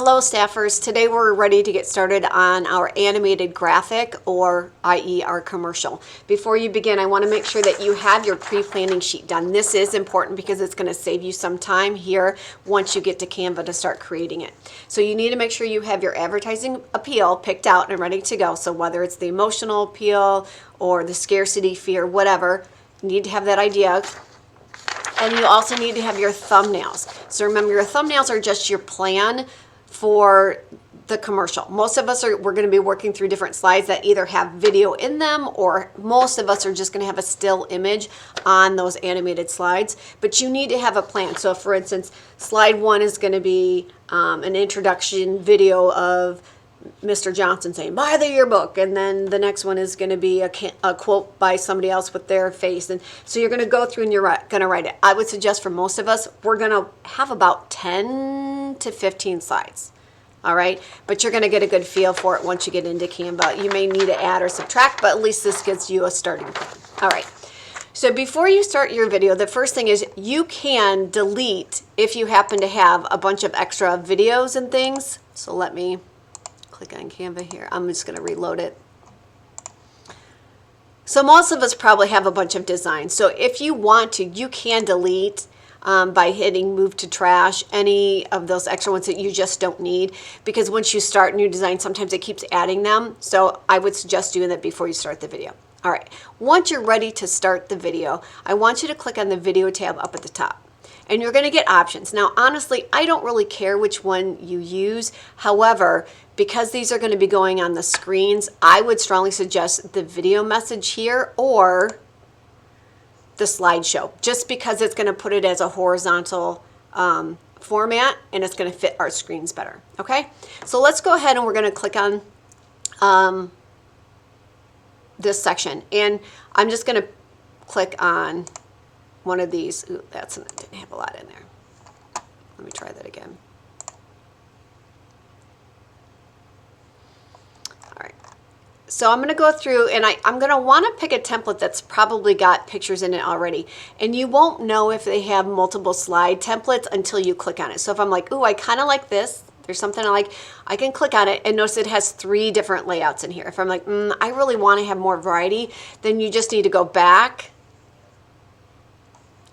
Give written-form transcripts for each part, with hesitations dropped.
Hello staffers, today we're ready to get started on our animated graphic, or i.e. our commercial. Before you begin, I want to make sure that you have your pre-planning sheet done. This is important because it's going to save you some time here once you get to Canva to start creating it. So you need to make sure you have your advertising appeal picked out and ready to go. So whether it's the emotional appeal or the scarcity fear, whatever, you need to have that idea. And you also need to have your thumbnails. So remember, your thumbnails are just your plan for the commercial. Most of us we're going to be working through different slides that either have video in them, or most of us are just going to have a still image on those animated slides. But you need to have a plan. So for instance, slide 1 is going to be an introduction video of Mr. Johnson saying, buy the yearbook. And then the next one is going to be a quote by somebody else with their face. And so you're going to go through and you're going to write it. I would suggest for most of us, we're going to have about 10 to 15 slides. All right. But you're going to get a good feel for it once you get into Canva. You may need to add or subtract, but at least this gives you a starting point. All right. So before you start your video, the first thing is you can delete if you happen to have a bunch of extra videos and things. So let me click on Canva here. I'm just going to reload it. So most of us probably have a bunch of designs. So if you want to, you can delete by hitting move to trash any of those extra ones that you just don't need, because once you start new design, sometimes it keeps adding them. So I would suggest doing that before you start the video. All right. Once you're ready to start the video, I want you to click on the video tab up at the top. And you're going to get options. Now, honestly, I don't really care which one you use. However, because these are going to be going on the screens, I would strongly suggest the video message here or the slideshow, just because it's going to put it as a horizontal format and it's going to fit our screens better. Okay, so let's go ahead and we're going to click on this section. And I'm just going to click on one of these. Ooh, didn't have a lot in there. Let me try that again. All right. So I'm going to go through and I'm going to want to pick a template that's probably got pictures in it already. And you won't know if they have multiple slide templates until you click on it. So if I'm like, ooh, I kind of like this, there's something I like, I can click on it and notice it has 3 different layouts in here. If I'm like, I really want to have more variety, then you just need to go back.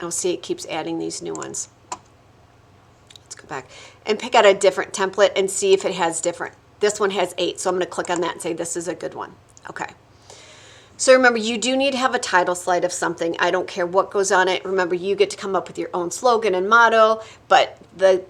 I'll see it keeps adding these new ones. Let's go back and pick out a different template and see if it has different. This one has 8, so I'm going to click on that and say this is a good one. Okay. So remember, you do need to have a title slide of something. I don't care what goes on it. Remember, you get to come up with your own slogan and motto, but the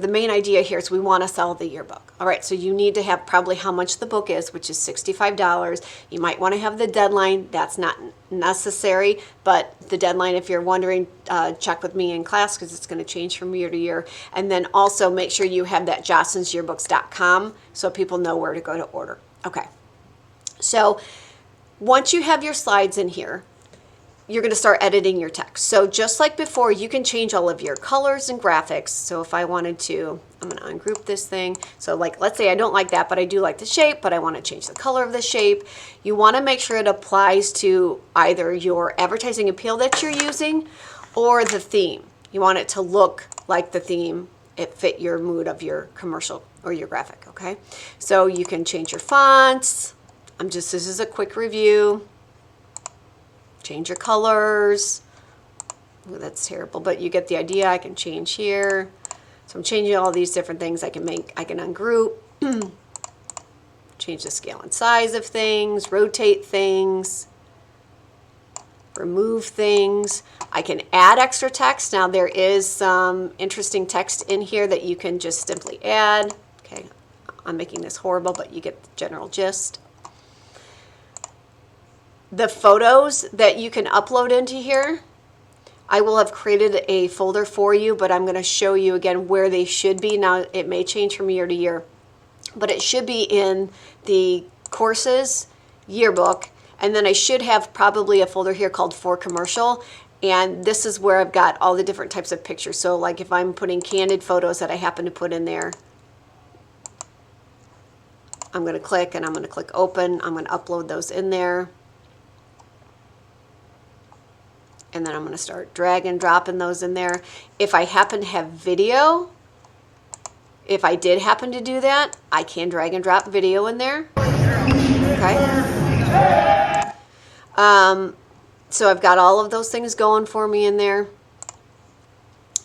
main idea here is we want to sell the yearbook. All right, so you need to have probably how much the book is, which is $65. You might want to have the deadline. That's not necessary, but the deadline, if you're wondering, check with me in class because it's going to change from year to year. And then also make sure you have that jocelyn'syearbooks.com so people know where to go to order. Okay, so once you have your slides in here, you're going to start editing your text. So just like before, you can change all of your colors and graphics. So if I wanted to, I'm going to ungroup this thing. So like, let's say I don't like that, but I do like the shape, but I want to change the color of the shape. You want to make sure it applies to either your advertising appeal that you're using or the theme. You want it to look like the theme. It fit your mood of your commercial or your graphic. Okay. So you can change your fonts. This is a quick review. Change your colors. Ooh, that's terrible, but you get the idea. I can change here. So I'm changing all these different things. I can ungroup, change the scale and size of things, rotate things, remove things. I can add extra text. Now there is some interesting text in here that you can just simply add. Okay, I'm making this horrible, but you get the general gist. The photos that you can upload into here, I will have created a folder for you, but I'm going to show you again where they should be. Now, it may change from year to year, but it should be in the courses yearbook. And then I should have probably a folder here called For Commercial. And this is where I've got all the different types of pictures. So like if I'm putting candid photos that I happen to put in there, I'm going to click and I'm going to click open. I'm going to upload those in there. And then I'm going to start drag and dropping those in there. If I happen to have video, If I did happen to do that, I can drag and drop video in there. Okay. So I've got all of those things going for me in there.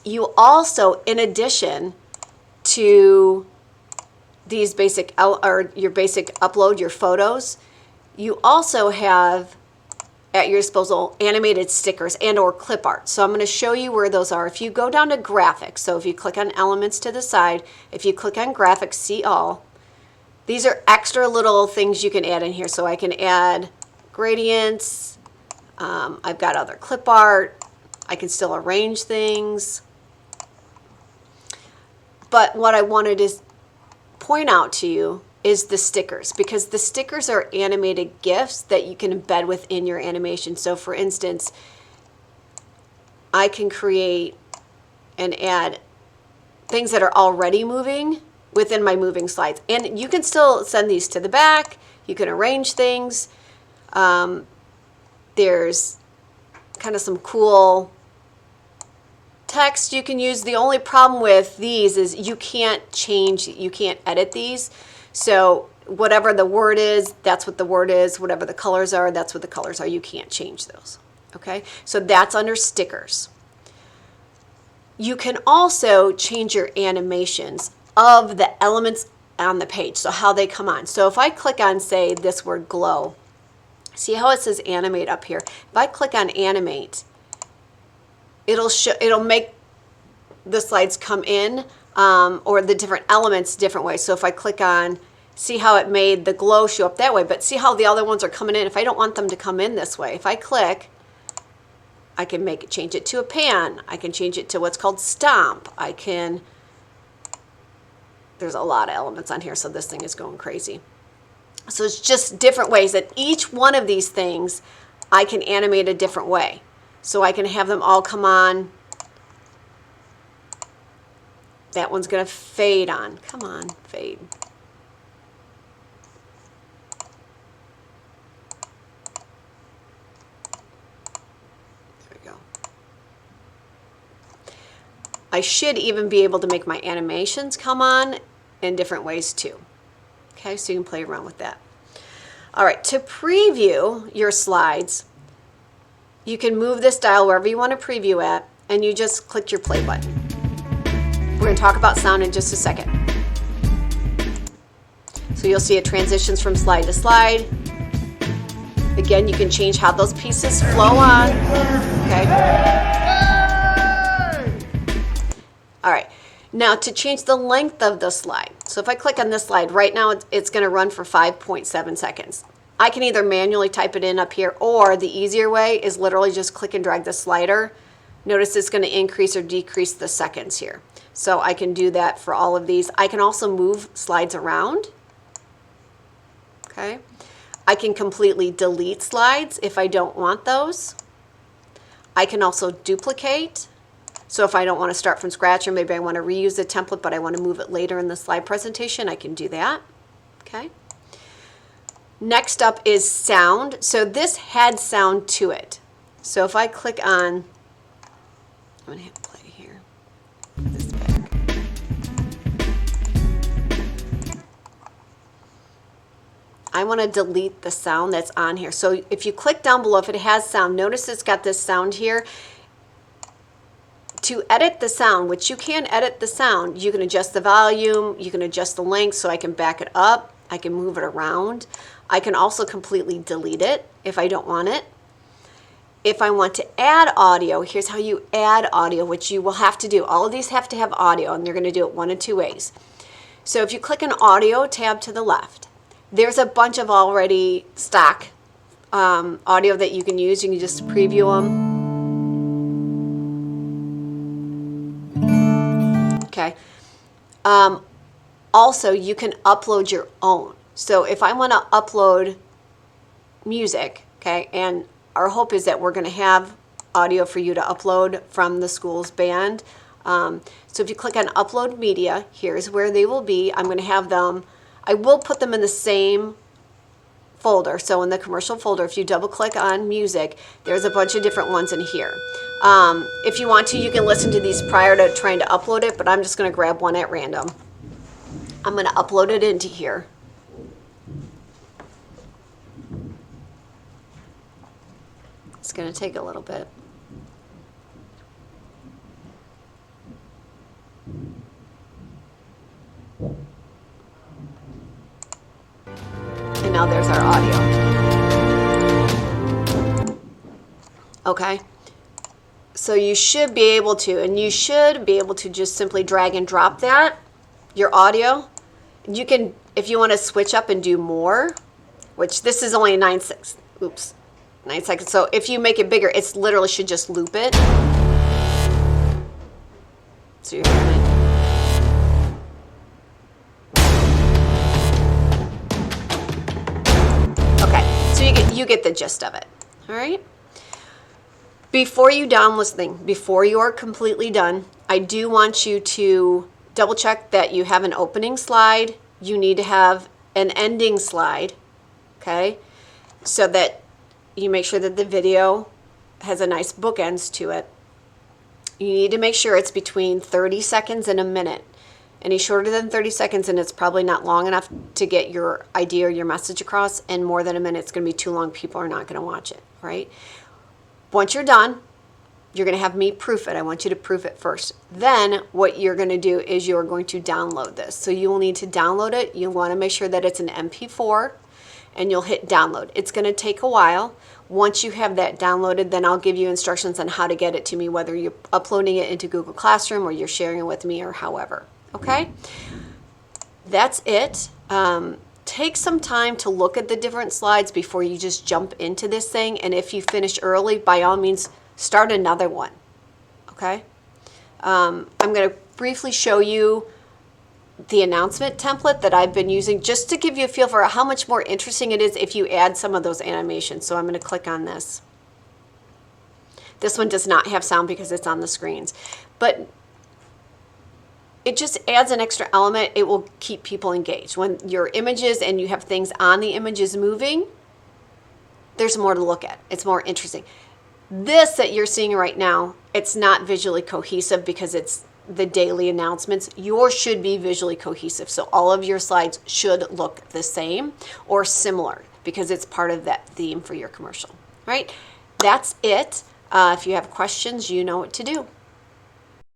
You also, in addition to these basic, or your basic upload, your photos, you also have at your disposal animated stickers and or clip art. So I'm going to show you where those are. If you go down to graphics, so if you click on elements to the side, if you click on graphics, see all, these are extra little things you can add in here. So I can add gradients. I've got other clip art. I can still arrange things. But what I wanted to point out to you is the stickers, because the stickers are animated GIFs that you can embed within your animation. So for instance, I can create and add things that are already moving within my moving slides. And you can still send these to the back. You can arrange things. There's kind of some cool text you can use. The only problem with these is you can't edit these. So whatever the word is, that's what the word is. Whatever the colors are, that's what the colors are. You can't change those. Okay, so that's under stickers. You can also change your animations of the elements on the page, so how they come on. So if I click on, say, this word glow, see how it says animate up here? If I click on animate, it'll make the slides come in, or the different elements different ways. So if I click on, see how it made the glow show up that way, but see how the other ones are coming in. If I don't want them to come in this way, if I click, I can change it to a pan. I can change it to what's called stomp. There's a lot of elements on here, so this thing is going crazy. So it's just different ways that each one of these things I can animate a different way. So I can have them all come on. That one's going to fade on. Come on, fade. There we go. I should even be able to make my animations come on in different ways too. Okay, so you can play around with that. All right, to preview your slides, you can move this dial wherever you want to preview at, and you just click your play button. We're going to talk about sound in just a second. So you'll see it transitions from slide to slide. Again, you can change how those pieces flow on. Okay. All right. Now to change the length of the slide. So if I click on this slide, right now it's going to run for 5.7 seconds. I can either manually type it in up here, or the easier way is literally just click and drag the slider. Notice it's going to increase or decrease the seconds here. So I can do that for all of these. I can also move slides around. Okay. I can completely delete slides if I don't want those. I can also duplicate. So if I don't want to start from scratch, or maybe I want to reuse the template, but I want to move it later in the slide presentation, I can do that. Okay. Next up is sound. So this had sound to it. So if I click on, I'm going to hit play here. This back. I want to delete the sound that's on here. So if you click down below, if it has sound, notice it's got this sound here. To edit the sound, which you can edit the sound, you can adjust the volume, you can adjust the length, so I can back it up, I can move it around. I can also completely delete it if I don't want it. If I want to add audio, here's how you add audio, which you will have to do. All of these have to have audio, and you're going to do it one of two ways. So if you click an audio tab to the left, there's a bunch of already stock audio that you can use. You can just preview them. Okay. Also, you can upload your own. So if I want to upload music, okay, and our hope is that we're going to have audio for you to upload from the school's band. So if you click on upload media, here's where they will be. I'm going to have them, I will put them in the same folder. So in the commercial folder, if you double click on music, there's a bunch of different ones in here. If you want to, you can listen to these prior to trying to upload it, but I'm just going to grab one at random. I'm going to upload it into here. It's going to take a little bit. And now there's our audio. Okay. So you should be able to, just simply drag and drop that, your audio. You can, if you want to switch up and do more, which this is only 9 seconds. Oops. 9 seconds. So if you make it bigger, it's literally should just loop it. So you're hearing it. Okay, so you get the gist of it. All right. Before you download this thing, before you are completely done, I do want you to double check that you have an opening slide. You need to have an ending slide. Okay, so that you make sure that the video has a nice bookends to it. You need to make sure it's between 30 seconds and a minute. Any shorter than 30 seconds and it's probably not long enough to get your idea or your message across, and more than a minute, it's going to be too long. People are not going to watch it, right? Once you're done, you're going to have me proof it. I want you to proof it first. Then what you're going to do is you're going to download this. So you will need to download it. You want to make sure that it's an MP4, and you'll hit download. It's going to take a while. Once you have that downloaded, then I'll give you instructions on how to get it to me, whether you're uploading it into Google Classroom or you're sharing it with me or however. Okay? That's it. Take some time to look at the different slides before you just jump into this thing. And if you finish early, by all means, start another one. Okay? I'm going to briefly show you the announcement template that I've been using just to give you a feel for how much more interesting it is if you add some of those animations. So I'm going to click on this. This one does not have sound because it's on the screens. But it just adds an extra element. It will keep people engaged. When your images and you have things on the images moving, there's more to look at. It's more interesting. This that you're seeing right now, it's not visually cohesive because it's the daily announcements. Yours should be visually cohesive. So all of your slides should look the same or similar because it's part of that theme for your commercial, right? That's it. If you have questions, you know what to do.